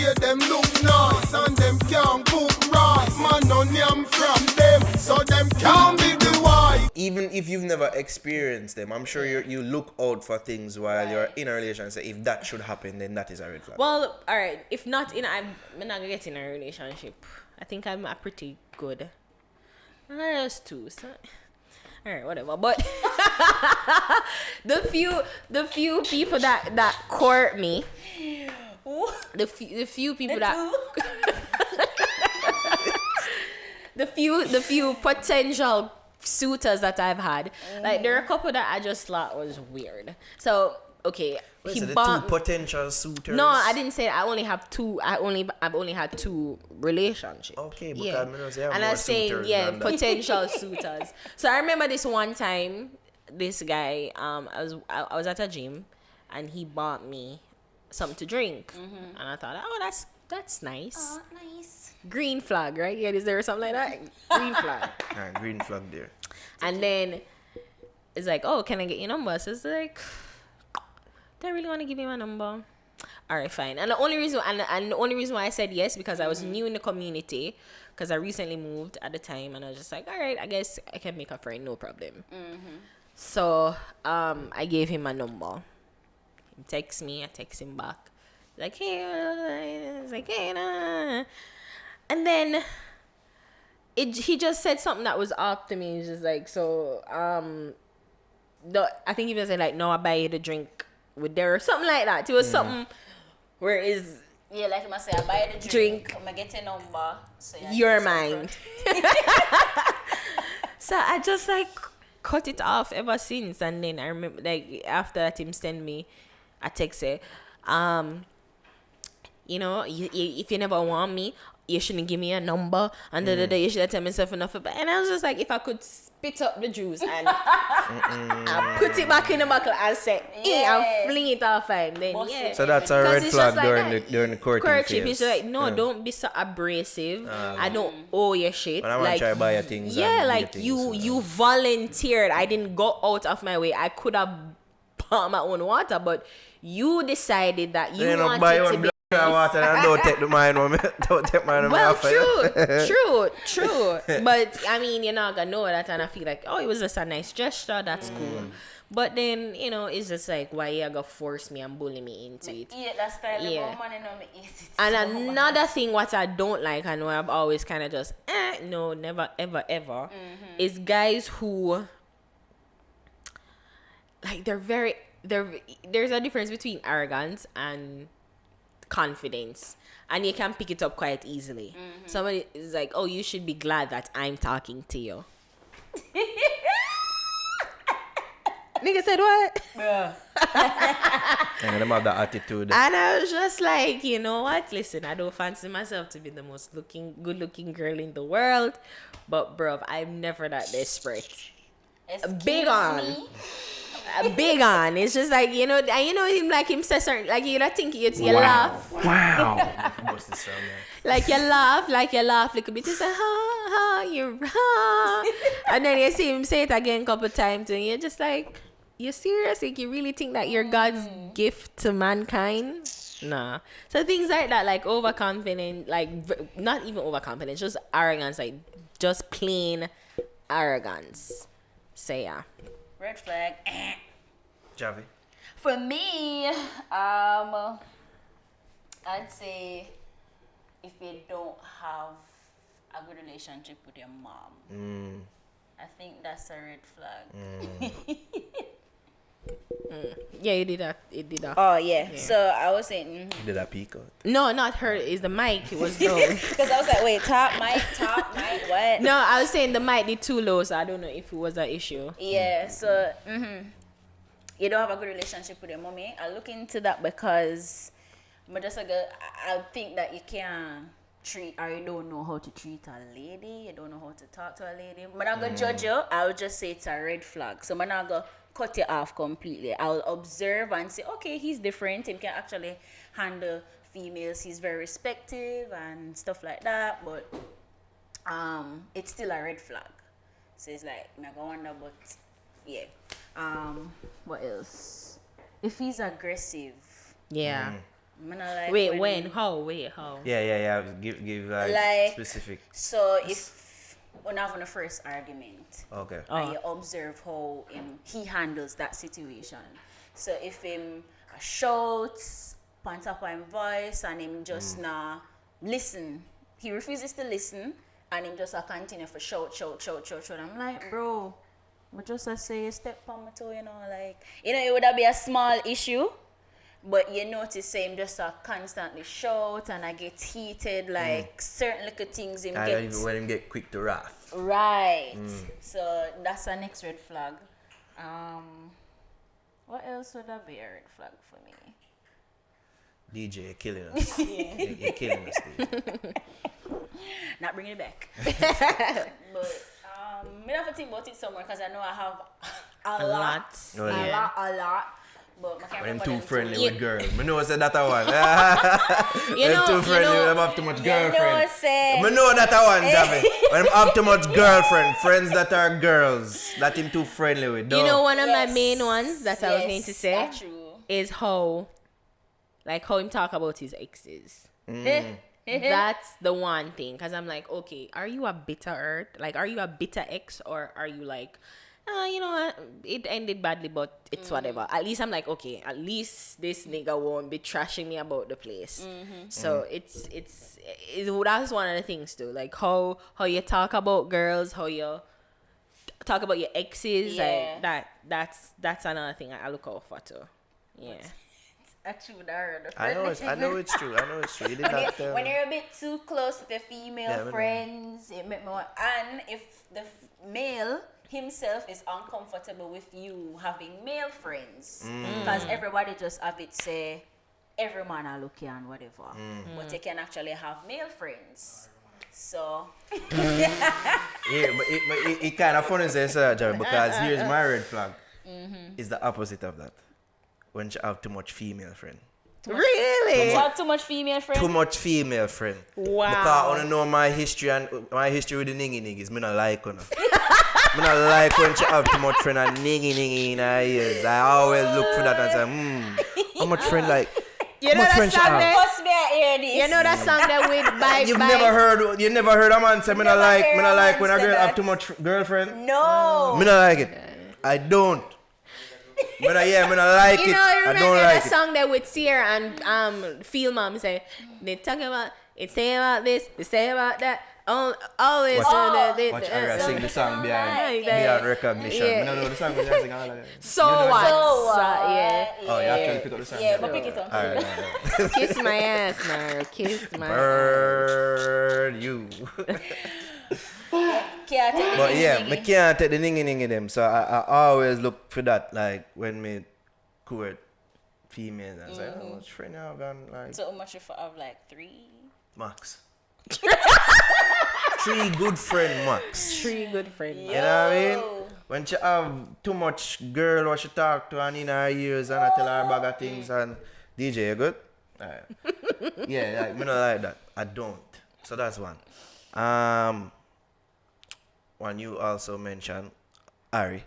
say them look nice and them can't cook rice. Man on yam from them, so them can't be the wife. Even if you've never experienced them, I'm sure you look out for things while you're in a relationship. If that should happen, then that is a red flag. Well, all right. If not, I'm not gonna get in a relationship. I think I'm a pretty good. There's two. So, all right, whatever. But the few people that court me, the few people the few potential suitors that I've had, like there are a couple that I just thought was weird. So okay, Wait, two potential suitors. No, I didn't say that. I only have two. I've only had two relationships. Okay, because and I'm saying potential suitors. So I remember this one time, this guy, I was at a gym, and he bought me something to drink, and I thought, oh, that's nice. Oh, nice. Green flag, right? Yeah, is there something like that? Green flag. Alright, green flag there. And then it's like, oh, can I get your number? So it's like, do I really want to give you my number? All right, fine. And the only reason why I said yes, because I was new in the community, because I recently moved at the time, and I was just like, all right, I guess I can make a friend, no problem. So I gave him my number. He texts me, I text him back, like, hey, it's like, hey, nah. And then he just said something that was off to me. He's just like, so I think he was saying like, no, I buy you the drink with there or something like that. It was something where is like you must say, I buy you the drink. I'm gonna get your number. So your mind. So I just like cut it off ever since. And then I remember like after that him send me a text say, you know, if you never want me, you shouldn't give me a number, and you should have tell myself enough about. And I was just like, if I could spit up the juice and I put it back in the buckle and say, and fling it off him, then yeah. So that's a red flag during the courtship. It's like, no, don't be so abrasive. I don't owe you shit. But I want to try buy your things. Yeah, like you volunteered. I didn't go out of my way. I could have bought my own water, but you decided that you wanted to be. Water and don't take the mine on me. Don't take mine on me. Well, true. But I mean, you're not gonna know that, and I feel like, oh, it was just a nice gesture. That's cool. But then, you know, it's just like, why you gonna force me and bully me into it? Yeah, that's the money no me eat it. And another thing, what I don't like, and what I've always kind of just, no, never, ever, ever, is guys who, like, there's a difference between arrogance and confidence, and you can pick it up quite easily. Somebody is like, oh, you should be glad that I'm talking to you. Nigga said what? And them have that attitude. And I was just like, you know what? Listen, I don't fancy myself to be the most good looking girl in the world, but bruv, I'm never that desperate. Big on. It's just like, you know, and you know him, like him says certain, like you think you laugh. Wow. Like you laugh a little bit. You say, you're and then you see him say it again a couple times, and you're just like, you serious? Like you really think that you're God's gift to mankind? Nah. So things like that, like overconfident, like not even overconfident, just arrogance, like just plain arrogance. So yeah. Red flag. Javi. For me, I'd say if you don't have a good relationship with your mom, I think that's a red flag. Yeah, you did that. Oh yeah. So I was saying. Did I peek out? No, not her. Is the mic. It was low. Because I was like, wait, top mic, what? No, I was saying the mic did too low, so I don't know if it was an issue. Yeah. So you don't have a good relationship with your mommy. I look into that because I think that you can't treat, or you don't know how to treat a lady. You don't know how to talk to a lady. I'm not gonna judge you. I would just say it's a red flag. So I'm not gonna cut you off completely. I'll observe and say, okay, he's different. He can actually handle females. He's very respectful and stuff like that. But it's still a red flag. So it's like, I'm gonna wonder, but yeah. What else? If he's aggressive, yeah, Me not like Wait, when? How? Wait, how? Yeah. Give like, Like, specific. So if we have the first argument, Okay. and you observe how he handles that situation. So if him shouts, pants up on voice, and him just not listen, he refuses to listen, and him just continue for shout. I'm like, bro, but just say step on my toe, like, it would be a small issue. But you notice him just constantly shout and I get heated, like certain little things him I get. don't even when him get quick to wrath. Right. So that's a next red flag. What else would that be a red flag for me? DJ, you're killing us. You're killing us, dude. Not bringing it back. But me have to think about it somewhere because I know I have a lot. Oh, yeah. A lot. But I can't I'm remember too them friendly two. with girls. I know say that one. I'm too friendly. I have too much girlfriend. I know that one, Javi. When I have too much girlfriend, friends that are girls, that I'm too friendly with. You know, one of my main ones that I was going to say that's true. is how him talk about his exes. That's the one thing, because I'm like, okay, are you a bitter earth? Like, are you a bitter ex, or are you like, you know what, it ended badly, but it's whatever. At least I'm like, okay, at least this nigga won't be trashing me about the place. So it's that's one of the things too, like how you talk about girls, how you talk about your exes. Yeah. Like that's another thing I look out for too. Yeah. Actually, would I heard I know it's true. You did not tell when me. you're a bit too close to the female Yeah, I know. friends, it make me want, and if the male himself is uncomfortable with you having male friends, because everybody just have it say every man are lucky and whatever, but they can actually have male friends. So Yeah, but it kind of funny say so, Jerry, because here's my red flag. It's the opposite of that. When you have too much female friend. Really? you have too much female friends. Too much female friend. Wow. Because I want to know my history with the niggas. Me not like her. Me not like when you have too much friend and niggy in her ears. I always look for that and say, how much friend like? You know that song there? Must be a hear this. You know that song that with bye You bye. never heard a man say me not like heard a man when a say girl that. have too much girlfriend. No. Me not like it. I don't. Me not like You it. know, I remember don't that like it. song that with Sierra and Feel Mom say they talk about it, say about this, they say about that. Always. Watch Aria sing the song beyond recognition. Yeah. Me not know the song, but I sing all of it. So You know what? that? So Yeah. Oh, you actually pick up the song. Yeah, but pick it up. Alright. Kiss my ass, now. Kiss my ass. Bird you. Can't take the But yeah, niggy. me can't take the ningy them. So I always look for that, like when me court females and say, how much friend you have and like So much if I have like 3. max. 3 good friend max. Three good friends. You know what I mean? When she have too much girl what she talk to and in her ears and I tell her a bag of things and DJ, you good? Alright. Yeah, like, me not like that. I don't. So that's one. One you also mentioned, Ari.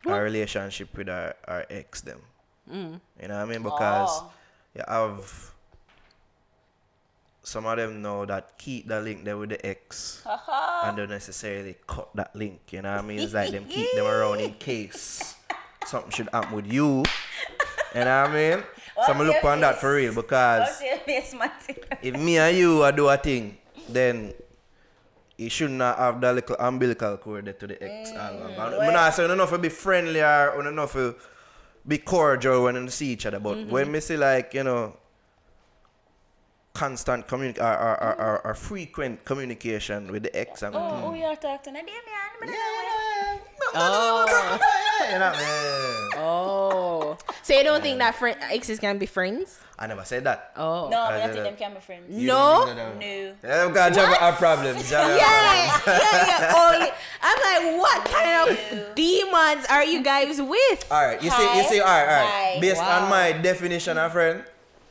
Our relationship with our ex them. You know what I mean? Because you have some of them know that keep the link there with the ex and don't necessarily cut that link. You know what I mean? It's like them keep them around in case something should happen with you. You know what I mean? So I'm look on that for real because if me and you are do a thing, then you should not have that little umbilical cord there to the ex. I'm not saying enough to be friendly or enough to be cordial when you see each other. But when me see like, you know, constant or frequent communication with the ex and Oh, you are talking to Damian. Oh. you know, man. Oh. So you don't think that exes can be friends? I never said that. Oh. No, I don't think them can be friends. No? No. Yeah, because Java have problems. Yeah. Oh, I'm like, what kind of demons are you guys with? Alright, you see, alright. Based Wow. on my definition of friend,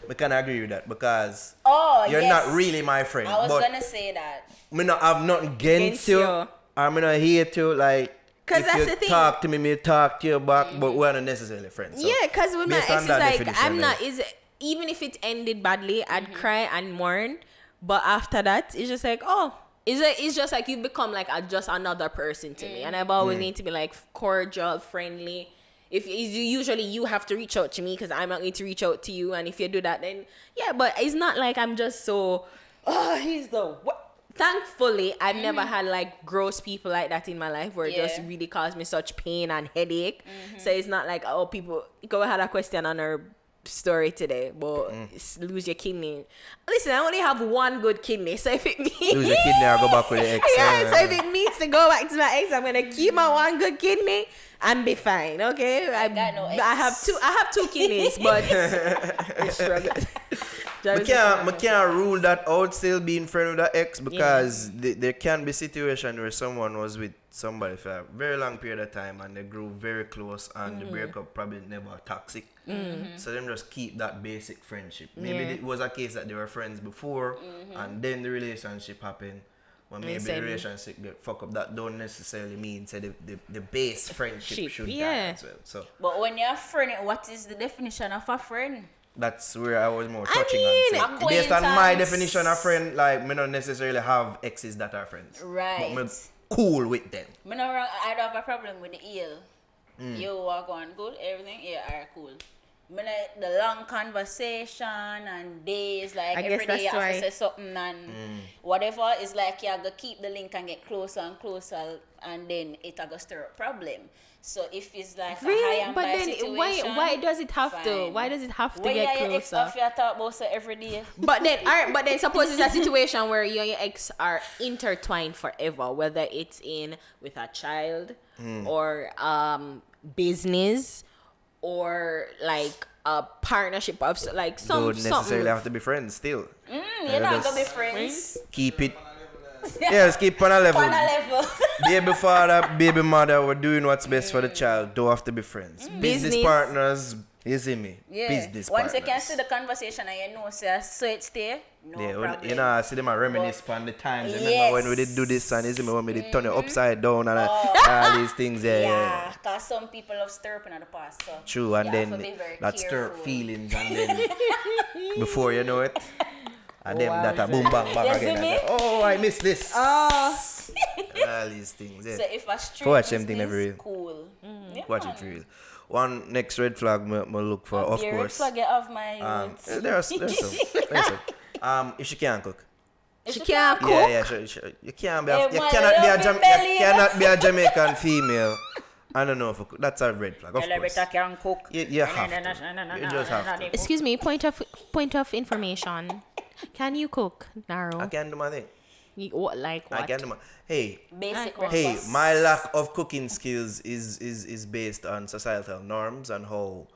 we can agree with that because you're yes. not really my friend. I was but gonna say that. me not have nothing against you. Or me not hate you. Like, 'Cause if that's you the thing. talk to me talk to you back, but we're not necessarily friends. So Yeah, because with my based on exes, that like, definition, I'm not, then- even if it ended badly, I'd cry and mourn. But after that, it's just like, oh, it's just like you become like just another person to me. And I've always need to be like cordial, friendly. If usually you have to reach out to me because I'm not going to reach out to you. And if you do that, then yeah, but it's not like I'm just so, he's the what. Thankfully, I've never had like gross people like that in my life where it just really caused me such pain and headache. So it's not like, oh, people go had a question on her story today, but lose your kidney. Listen, I only have one good kidney, so if it means lose your kidney or go back with the ex. so if it means to go back to my ex, I'm gonna keep my one good kidney and be fine. Okay, I have two kidneys, but I struggle. I can't rule that out still being friend with the ex because there can be situation where someone was with somebody for a very long period of time and they grew very close and the breakup probably never toxic. So them just keep that basic friendship. Maybe it was a case that they were friends before and then the relationship happened. Well, maybe the relationship get fuck up. That don't necessarily mean say the base friendship should die as well. So, but when you're a friend, what is the definition of a friend? That's where I was more touching on. So, based on my definition of friend, like me not necessarily have exes that are friends. Right. But me cool with them. I don't have a problem with the eel. You are going good, everything, alright, cool. The long conversation and days, like every day you have to say something and whatever, is like you have to keep the link and get closer and closer, and then it will stir up problem. So if it's like a high and by situation, why does it have to? Why does it have to get closer? If you talk about so every day. But then suppose it's a situation where you and your ex are intertwined forever, whether it's in with a child or business or like a partnership of like don't necessarily have to be friends still. You're not gonna be friends. Keep it. Yes, keep on a level. Baby father, baby mother, we're doing what's best for the child. Don't have to be friends. Business partners, you see me? Business Once partners. you can see the conversation and you know, so it stay, problem. You know, I see them reminisce on the times. Remember when we did do this and you see me when we did turn it upside down and all these things. Yeah, because some people have stirred in the past. So true, and then that stir feelings and then before you know it. And then that a boom bang back again. Oh, I missed this. All these things. Yeah. So if a street watch them thing every real. Cool. Watch it for real. One next red flag me look for, of course. Red flag of my there's some. If she can't cook. She can't cook. Yeah, sure. You cannot be a Jamaican female. I don't know if that's a red flag. Of course. Can cook. You have to. You just have to. Excuse me. Point of information. Can you cook, Naro? I can do my thing. Like what? I can do my. Hey, basic. my lack of cooking skills is based on societal norms and how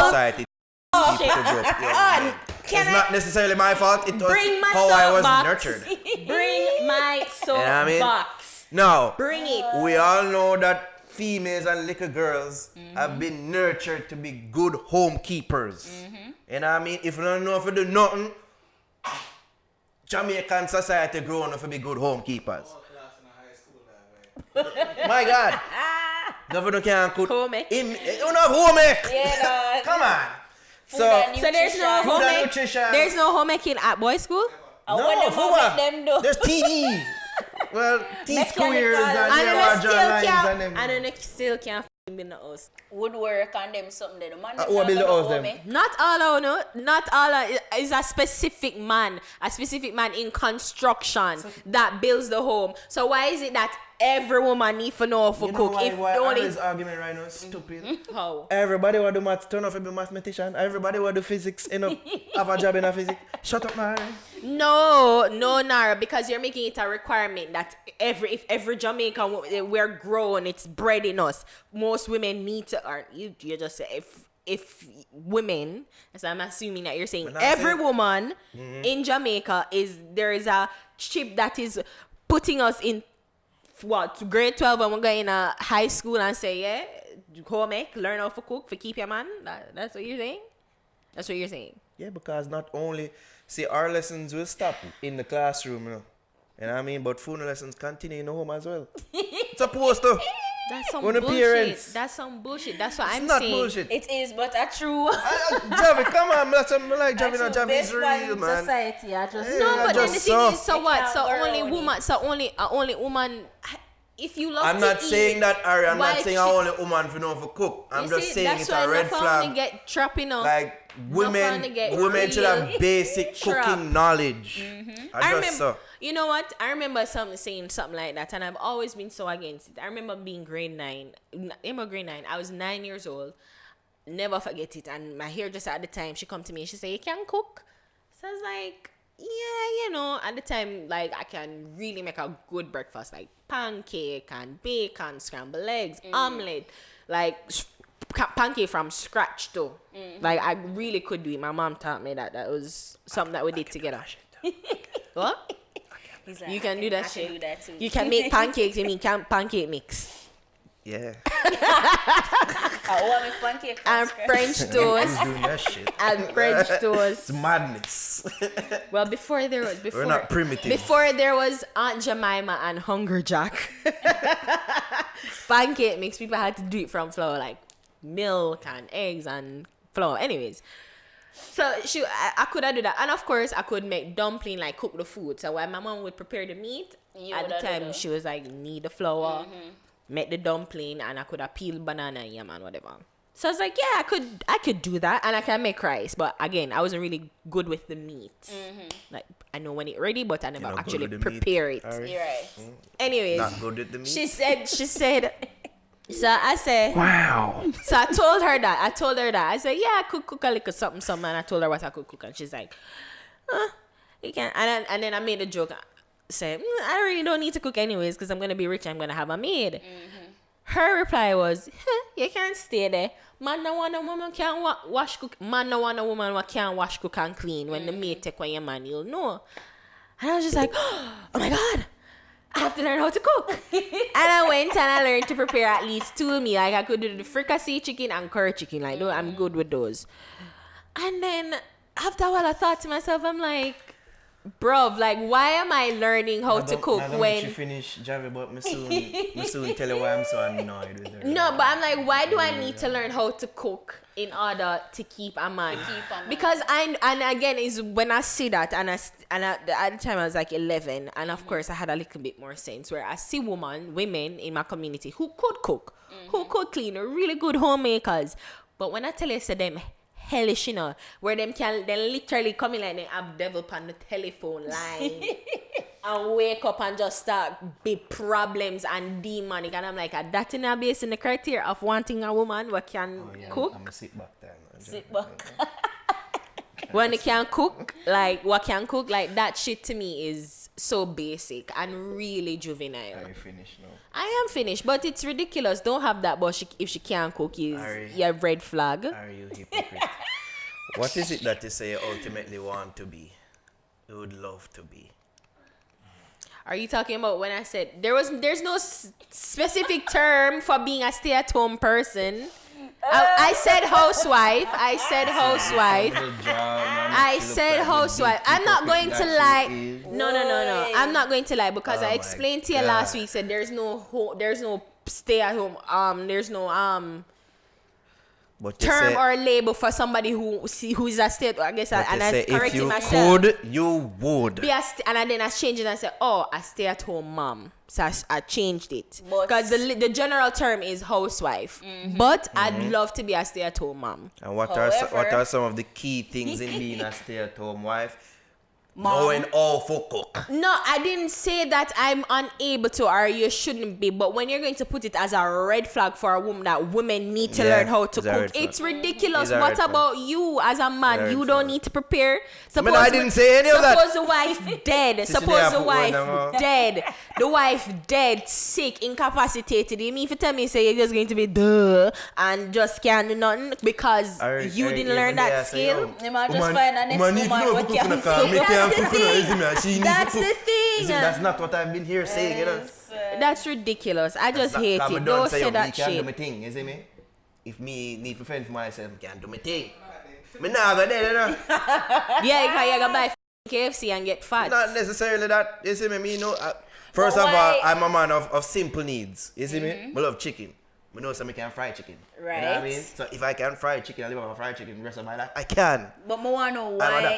society keeps to grow up. It's not necessarily my fault. It was how I was nurtured. Bring my soapbox. No. Bring it. We all know that females and little girls have been nurtured to be good homekeepers. You know what I mean? If you don't know if you do nothing, Jamaican society growing up to be good homekeepers. My God. Governor can't cook. Home ec. You don't have home ec. Yeah, come on. So there's no home ec. Nutrition. There's no home ec in at boys school? No, for what? There's TE. Well, T squares and lines and then they still can't be in the house. Woodwork and them something that the man who build the house them? Not all is a specific man in construction that builds the home. So why is it that every woman need to know for cook? Why this argument right now is stupid. How? Everybody want to do maths, turn off to be a mathematician. Everybody want to do physics, have a job in a physics. Shut up, man. No, Nara, because you're making it a requirement that if every Jamaican, we're grown, it's bred in us. Most women need to, or you just say if women, as I'm assuming that you're saying every woman in Jamaica there is a chip that is putting us in grade 12 and we're going to high school and say home ec, learn how to cook for keep your man. That's what you're saying? That's what you're saying? Yeah, because not only our lessons will stop in the classroom, you know what I mean? But food lessons continue in the home as well. It's supposed to. That's some When the bullshit. parents- That's some bullshit. That's what I'm It's not saying. bullshit. It is, but a true. Javi, come on, that's what I like. Javi, no, Javi is real, man. Society, I just Yeah, No, I but then the just thing saw. is, so It what? can't So go only around woman. So only woman. If you love I'm to not eat, saying that, Ari. I'm why not saying she- I only woman for know for cook. I'm you just see, saying that's it's why a red enough women flag. get trapping up. Like women, to get women should have real basic trap. cooking knowledge. I I just remember, saw. you know what? I remember saying something like that, and I've always been so against it. I remember being grade 9. Grade 9. I was 9 years old. Never forget it. And my hairdresser at the time, she come to me and she said, "You can cook." So I was like, "Yeah, you know." At the time, like I can really make a good breakfast, like pancake and bacon, scrambled eggs, omelette, like pancake from scratch too. Like I really could do it. My mom taught me that. That was something that we did together. What? He's like, You can do that I shit. can do that too. You can make pancakes. You mean pancake mix Yeah. I want to make pancake from and scratch. French Who's toast doing that shit? and French It's toast. madness. Well, before there was We're not primitive. Before there was Aunt Jemima and Hunger Jack. Pancake mix. People had to do it from flour, like milk and eggs and flour. Anyways. So I could have do that, and of course I could make dumpling, like cook the food. So when my mom would prepare the meat, You at the woulda do time that. she was like, "Need the flour, make the dumpling," and I could have peeled banana, yam and whatever. So I was like, "Yeah, I could do that, and I can make rice." But again, I wasn't really good with the meat. Like I know when it's ready, but I never You're not good actually with the meat, prepare it. Ari. You're right. Anyways, Not good with the meat. she said. So I said, Wow. so I told her that. I said, "Yeah, I could cook a little something, and I told her what I could cook, and she's like, "You can." And then I made a joke. Said, "I really don't need to cook anyways, because I'm gonna be rich. I'm gonna have a maid." Her reply was, "You can't stay there. Man, no want a woman can wash cook. Man, no want a woman who can wash, cook, and clean. When the maid take away your man, you'll know." And I was just like, "Oh my god, I have to learn how to cook." And I went and I learned to prepare at least 2 meals. Like I could do the fricassee chicken and curry chicken. Like, no, I'm good with those. And then after a while, I thought to myself, I'm like, bruv, like, why am I learning how to cook when... She finish, Javi, but me soon tell you why I'm so annoyed with her. No, but I'm like, why do I need to learn how to cook in order to keep a man? Because and again is when I see that and at the time I was like 11, and of course I had a little bit more sense where I see women in my community who could cook, who could clean, really good homemakers. But when I tell you, say them hellish, you know, where they literally come in like they have devil on the telephone line. And wake up and just start big problems and demonic, and I'm like, that in a base in the criteria of wanting a woman who can cook. I'm gonna sit back there. Man. Sit back. When they can cook, like what can cook, like that shit to me is so basic and really juvenile. Are you finished now? I am finished, but it's ridiculous. Don't have that, but if she can't cook, is your red flag. Are you hypocrite? What is it that you say you ultimately want to be? You would love to be? Are you talking about when I said there's no specific term for being a stay-at-home person? I said housewife. I said housewife. I said housewife. I'm not going to lie. No. I'm not going to lie because I explained to you last week. Said there's no stay-at-home. There's no But term or label for somebody who is a stay. I guess and I corrected myself. If you could, you would. And then I changed it and I said, "Oh, a stay-at-home mom." So I changed it But- because the general term is housewife. But I'd love to be a stay-at-home mom. And what However- are some of the key things in being a stay-at-home wife? Knowing all for cook. No, I didn't say that I'm unable to or you shouldn't be. But when you're going to put it as a red flag for a woman that women need to learn how to it's a red cook, flag. it's ridiculous. It's a What red flag. about you as a man? It's a You red don't flag. need to prepare. I didn't say any of that. Suppose the wife dead. Suppose the wife dead. The wife dead, sick, incapacitated. You mean if you tell me say you're just going to be duh and just can't do nothing because you didn't learn that skill? You might just find a next woman what can say. That's the thing. That's not what I've been here saying, you know. That's ridiculous. I just hate it. Don't say that can't do shit. my thing, you see me? If me need to fend for myself, I can't do my thing. Me nah go there, you know. Yeah, you can buy KFC and get fat. Not necessarily that. You see me? Me know. First But of why- all, I'm a man of simple needs. You see me? I love chicken. I know some can fry chicken. Right. You know what I mean? So if I can fry chicken, I live on fried chicken the rest of my life. I can. But I want to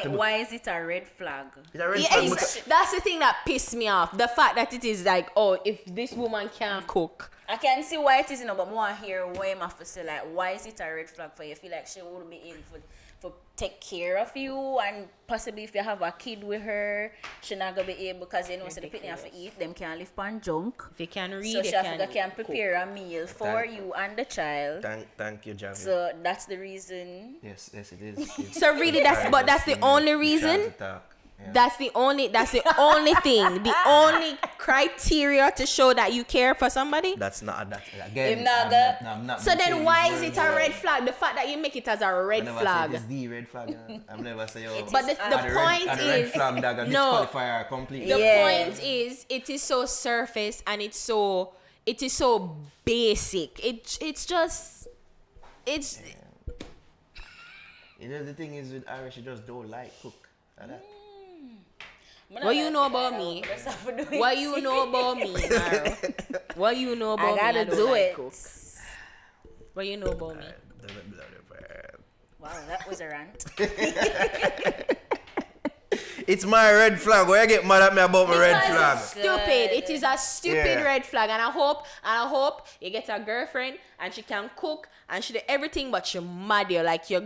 know why is it a red flag? It's a red Yeah, flag it's- because- that's the thing that pissed me off. The fact that it is like, oh, if this woman can't cook. I can see why it is, but I want to hear why I'm have to say, like, why is it a red flag for you? Feel like she would be able for take care of you, and possibly if you have a kid with her, she not gonna be able, because you know, so the people have to eat, them can't live on junk. If you can read, So you she can prepare a meal for Thank- you and the child. Thank you, Javi. So that's the reason. Yes, it is. So really, that's the only reason. That's the only thing. The only criteria to show that you care for somebody. That's again. If not I'm not So then saying why it's is it very a red well. flag? The fact that you make it as a red I never flag. say it's the red flag. I've never say oh. But the point red, red is, flag that no. disqualify her completely. The Yeah. point is, it is so surface and it is so basic. It's just. You know the thing is with Irish, she just don't like cook. Like that. What you know about me? What you know about me, Naro? What you know about me? I gotta don't do like it. cook. What you know about me? Wow, that was a rant. It's my red flag. Why you get mad at me about my red Because flag? it's stupid. It is a stupid Yeah. red flag, and I hope you get a girlfriend and she can cook and she do everything, but she mad you like you're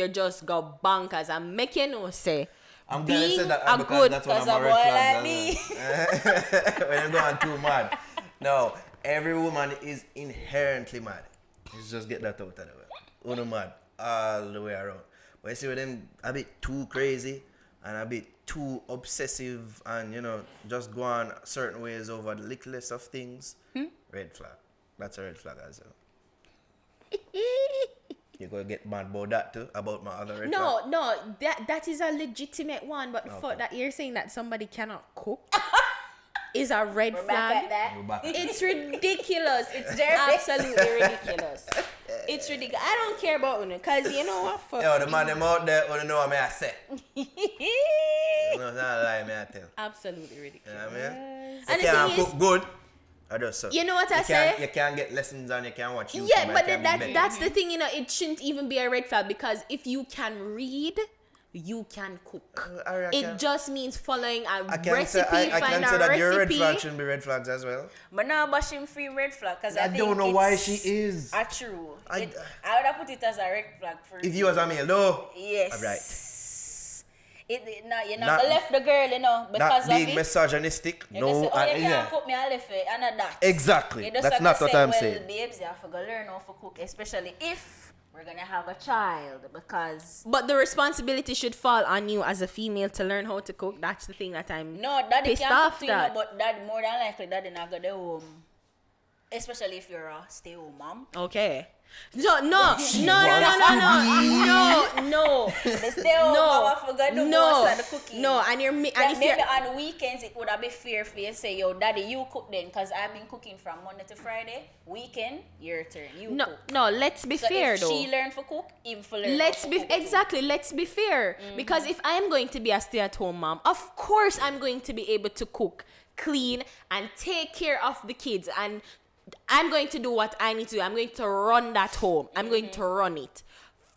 just got bonkers and make you know say. I'm glad you being said that a because good- that's one of Because my a red boy flags. like me. When you're going too mad. No, every woman is inherently mad. Let's just get that out of the way. Uno mad all the way around. But you see with them a bit too crazy and a bit too obsessive and, you know, just go on certain ways over the littlest of things, red flag. That's a red flag as well. You're going to get mad about that too, about my other red flag? No, that is a legitimate one, but the Okay. fact that you're saying that somebody cannot cook is a red We're back at flag. that. We're back. It's ridiculous. It's absolutely ridiculous. It's ridiculous. I don't care about Uno, because you know what? Fuck. Yo, the man them out there, want to know what I say. You know, it's not a lie, me I tell. Absolutely You ridiculous. know what I mean? And You the can't thing cook is, good. I just say. you know what I You say? can't get lessons and you can't watch YouTube. Yeah, and but you can't be better. that's the thing, you know, it shouldn't even be a red flag, because if you can read, you can cook. I reckon. It just means following a I can recipe, say, I find can say a that your red flag recipe. shouldn't be red flags as well. But now bashing free red flag, because I think don't know why it's she is. a true. I I would have put it as a red flag for If you was a male, no. Yes. Alright. You're Not- not gonna left the girl, you know, because Not being of it. misogynistic, You no. can say, oh, you and- can't yeah. cook me, I left it, and that. Exactly. You just That's have not to what say, I'm well, saying. babes, you have to go learn how to cook, especially if we're gonna have a child, because But the responsibility should fall on you as a female to learn how to cook. That's the thing that I'm no, daddy pissed can off cook to you, that. but dad more than likely daddy not go to home, especially if you're a stay-home mom. Okay. No. The stay-home mom have to go do most of the cooking. No, and you're and Like if you're maybe on weekends it would have been fair for you to say, yo, daddy, you cook then, because I've been cooking from Monday to Friday. Weekend, your turn. You cook. no, let's be So fair if though. she learn for cook, him for learn Let's how be to cook. exactly. Let's be fair, because if I'm going to be a stay-at-home mom, of course I'm going to be able to cook, clean, and take care of the kids, and I'm going to do what I need to do. I'm going to run that home. I'm going to run it.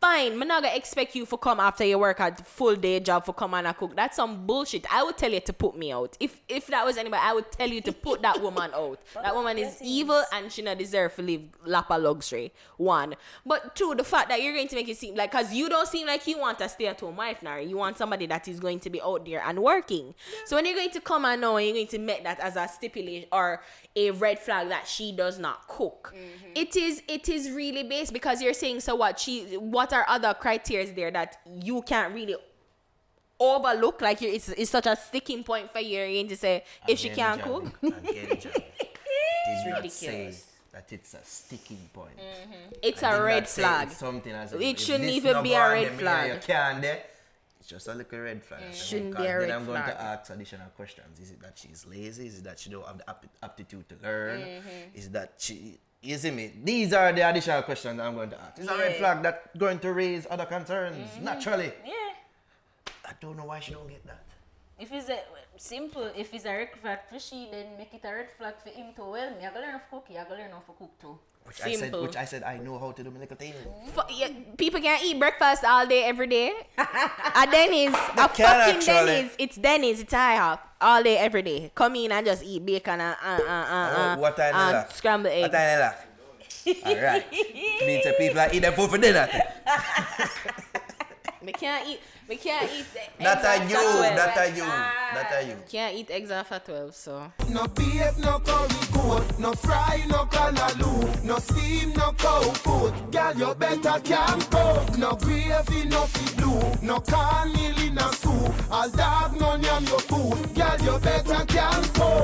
Fine, I'm not gonna expect you to come after you work a full day job for come and cook. That's some bullshit. I would tell you to put me out. If that was anybody, I would tell you to put that woman out. That woman is evil and she not deserve to live lap of luxury. One. But two, the fact that you're going to make it seem like, because you don't seem like you want a stay-at-home wife now. You want somebody that is going to be out there and working. So when you're going to come and know, you're going to make that as a stipulation or a red flag that she does not cook. It is really based, because you're saying, so what are other criteria there that you can't really overlook? Like it's such a sticking point for you. You're going to say if she can't cook. Did not say ridiculous. that it's a sticking point. It's I a did red not say flag. it's something as It if shouldn't this even no be go a on red them, flag. You can't there. It's just a little red flag. Shouldn't Because be a red then I'm going flag. to ask additional questions. Is it that she's lazy? Is it that she don't have the aptitude to learn? Is that she... You see me? These are the additional questions I'm going to ask. It's a red flag that's going to raise other concerns, naturally. Yeah. I don't know why she don't get that. If it's a simple, if it's a red flag for she, then make it a red flag for him too. Well, me I gotta learn how to cook, I gotta learn how to cook too. Simple. Which I said I know how to do my little thing. Yeah, people can't eat breakfast all day, every day. A Denny's, a can fucking actually. Denny's. It's Denny's, it's IHOP. All day, every day. Come in and just eat bacon What time and they lack? scrambled egg. What time they lack? Alright. Means that people are eating them food for dinner. We can't eat eggs Not after a 12. you, not a you, not a you. Can't eat eggs after 12, so. No beef, no curry goat, no fry, no callaloo, no steam, no cow food. Girl, you better can cook. No gravy, no feed blue, no cornmeal in a soup. All dog, no yam your food. Girl, you better can cook.